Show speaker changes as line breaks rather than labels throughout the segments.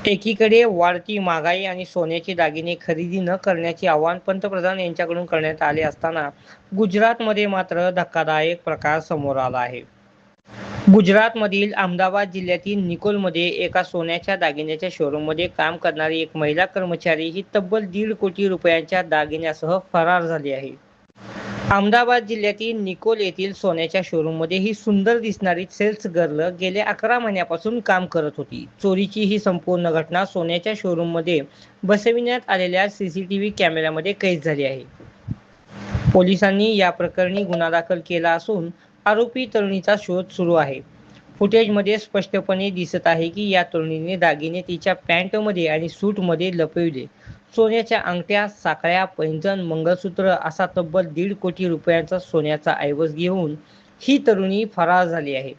एकीकडे वाढती महागाई आणि सोन्याचे दागिने खरेदी न करण्याचे आवाहन पंतप्रधान यांच्याकडून करण्यात आले असताना गुजरातमध्ये मात्र धक्कादायक प्रकार समोर आला आहे. गुजरातमधील अहमदाबाद जिल्ह्यातील निकोलमध्ये एका सोन्याच्या दागिन्याच्या शोरूममध्ये काम करणारी एक महिला कर्मचारी ही तब्बल 1.5 कोटी रुपयांच्या दागिन्यासह फरार झाली आहे. अहमदाबाद जिल्ह्यातील निकोल येथील सोन्याच्या शोरूममध्ये ही सुंदर दिसणारी सेल्स गर्ल गेल्या 11 महिन्यापासून काम करत होती. चोरीची ही संपूर्ण घटना सोन्याच्या शोरूममध्ये बसविण्यात आलेल्या सीसीटीव्ही कॅमेऱ्यामध्ये कैद झाली आहे. पोलिसांनी या प्रकरणी गुन्हा दाखल केला असून आरोपी तरुणीचा शोध सुरू आहे. फुटेजमध्ये स्पष्टपणे दिसत आहे की या तरुणीने दागिने तिच्या पॅन्टमध्ये आणि सूटमध्ये लपविले. सोन्याच्या अंगठ्या, साखळ्या, पैंजण, मंगळसूत्र असा तब्बल 1.5 कोटी रुपयांचा सोन्याचा ऐवज घेऊन ही तरुणी फरार झाली आहे.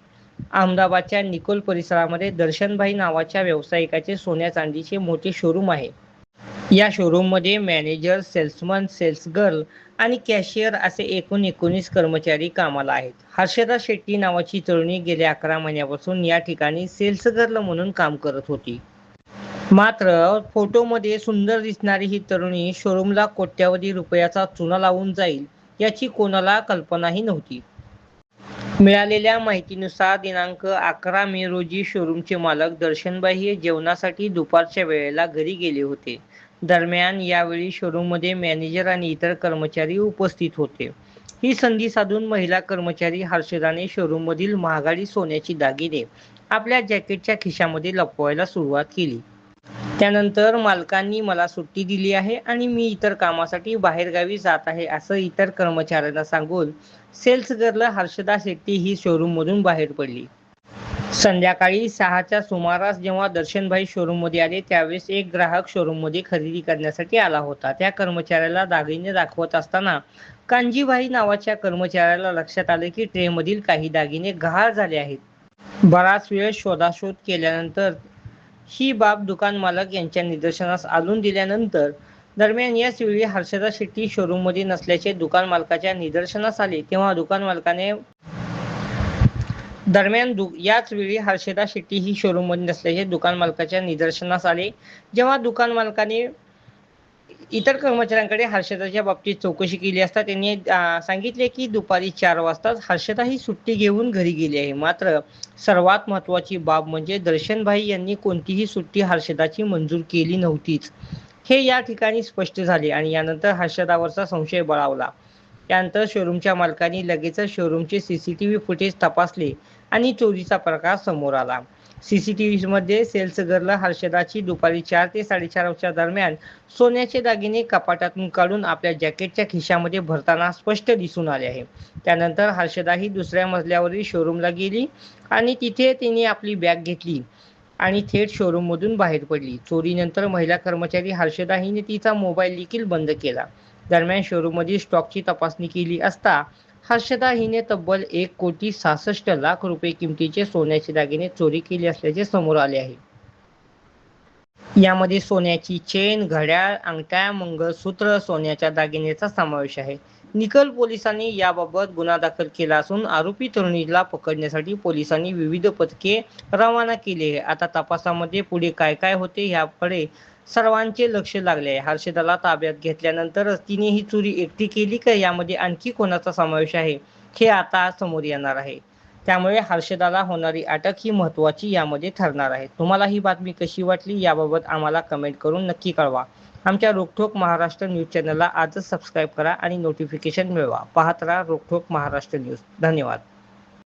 अहमदाबादच्या निकोल परिसरामध्ये दर्शनभाई नावाच्या व्यावसायिकाचे सोन्या चांदीचे मोठे शोरूम आहे. या शोरूममध्ये मॅनेजर, सेल्समन, सेल्स गर्ल आणि कॅशियर असे एकूण 19 कर्मचारी कामाला आहेत. हर्षदा शेट्टी नावाची तरुणी गेल्या 11 महिन्यापासून या ठिकाणी सेल्स गर्ल म्हणून काम करत होती. मात्र फोटोमध्ये सुंदर दिसणारी ही तरुणी शोरूमला कोट्यवधी रुपयाचा चुना लावून जाईल याची कोणाला कल्पनाही नव्हती. मिळालेल्या माहितीनुसार दिनांक 11 मे रोजी शोरूमचे मालक दर्शनभाई हे जेवणासाठी दुपारच्या वेळेला घरी गेले होते. दरम्यान यावेळी शोरूममध्ये मॅनेजर आणि इतर कर्मचारी उपस्थित होते. ही संधी साधून महिला कर्मचारी हर्षदाने शोरूममधील महागडी सोन्याची दागिने आपल्या जॅकेटच्या खिशामध्ये लपवायला सुरुवात केली. त्यानंतर मालकांनी मला सुट्टी दिली आहे आणि मी इतर कामासाठी बाहेरगावी जात आहे असं इतर कर्मचाऱ्यांना सांगून सेल्स गर्ल हर्षदा शेट्टी ही शोरूममधून बाहेर पडली. संध्याकाळी 6च्या सुमारास जेव्हा दर्शनभाई शोरूममध्ये आले त्यावेळेस एक ग्राहक शोरूममध्ये खरेदी करण्यासाठी आला होता. त्या कर्मचाऱ्याला दागिने दाखवत असताना कांजीभाई नावाच्या कर्मचाऱ्याला लक्षात आले की ट्रेमधील काही दागिने गहाळ झाले आहेत. बराच वेळ शोधाशोध केल्यानंतर ही बाब दुकान मालक यांच्या निदर्शनास आणून दिल्यानंतर दरम्यान याच वेळी हर्षदा शेट्टी शोरूममध्ये नसल्याचे दुकान मालकाच्या निदर्शनास आले. तेव्हा दुकान मालकाने याच वेळी हर्षदा शेट्टी ही शोरूममध्ये नसल्याचे दुकान मालकाच्या निदर्शनास आले. जेव्हा दुकान मालकाने इतर कर्मचाऱ्यांकडे हर्षदाच्या बाबतीत चौकशी केली असता त्यांनी सांगितले की दुपारी 4 वाजताच हर्षदा ही सुट्टी घेऊन घरी गेली आहे. मात्र सर्वात महत्त्वाची बाब म्हणजे दर्शनभाई यांनी कोणतीही सुट्टी हर्षदाची मंजूर केली नव्हतीच हे या ठिकाणी स्पष्ट झाले आणि यानंतर हर्षदावरचा संशय बळावला. त्यानंतर शोरूमच्या मालकांनी लगेचच शोरूमचे सीसीटीव्ही फुटेज तपासले आणि चोरीचा प्रकार समोर आला. सीसीटीव्हीमध्ये सेल्स गर्ल हर्षदाची दुपारी 4 ते 4:30 दरम्यान सोन्याचे दागिने कपाटातून काढून आपल्या जॅकेटच्या खिशामध्ये भरताना स्पष्ट दिसून आले आहे. त्यानंतर हर्षदा ही दुसऱ्या मजल्यावरील शोरूमला गेली आणि तिथे तिने आपली बॅग घेतली आणि थेट शोरूममधून बाहेर पडली. चोरीनंतर महिला कर्मचारी हर्षदा हिने तिचा मोबाईल देखील बंद केला. दरम्यान शोरूममधील स्टॉकची तपासणी केली असता हर्षदा हिने तब्बल 1,66,00,000 रुपये किमतीचे सोन्याचे दागिने चोरी केले असल्याचे समोर आले आहे. यामध्ये सोन्याची चेन, घड्याळ, अंगठ्या, मंगळसूत्र, सोन्याच्या दागिन्याचा समावेश आहे. निकोल पोलिसांनी याबाबत गुन्हा दाखल केला असून आरोपी तरुणीला पकडण्यासाठी पोलिसांनी विविध पथके रवाना केली आहे. आता तपासामध्ये पुढे काय काय होते याकडे सर्वांचे लक्ष लागले आहे. हर्षदाला ताब्यात घेतल्यानंतरच तिने ही चोरी एकटी केली का यामध्ये आणखी कोणाचा समावेश आहे हे आता समोर येणार आहे. त्यामुळे हर्षदाला होणारी अटक ही महत्त्वाची यामध्ये ठरणार आहे. तुम्हाला ही बातमी कशी वाटली याबाबत आम्हाला कमेंट करून नक्की कळवा. आमच्या रोकठोक महाराष्ट्र न्यूज चॅनलला आजच सबस्क्राईब करा आणि नोटिफिकेशन मिळवा. पाहत राहा रोकठोक महाराष्ट्र न्यूज. धन्यवाद.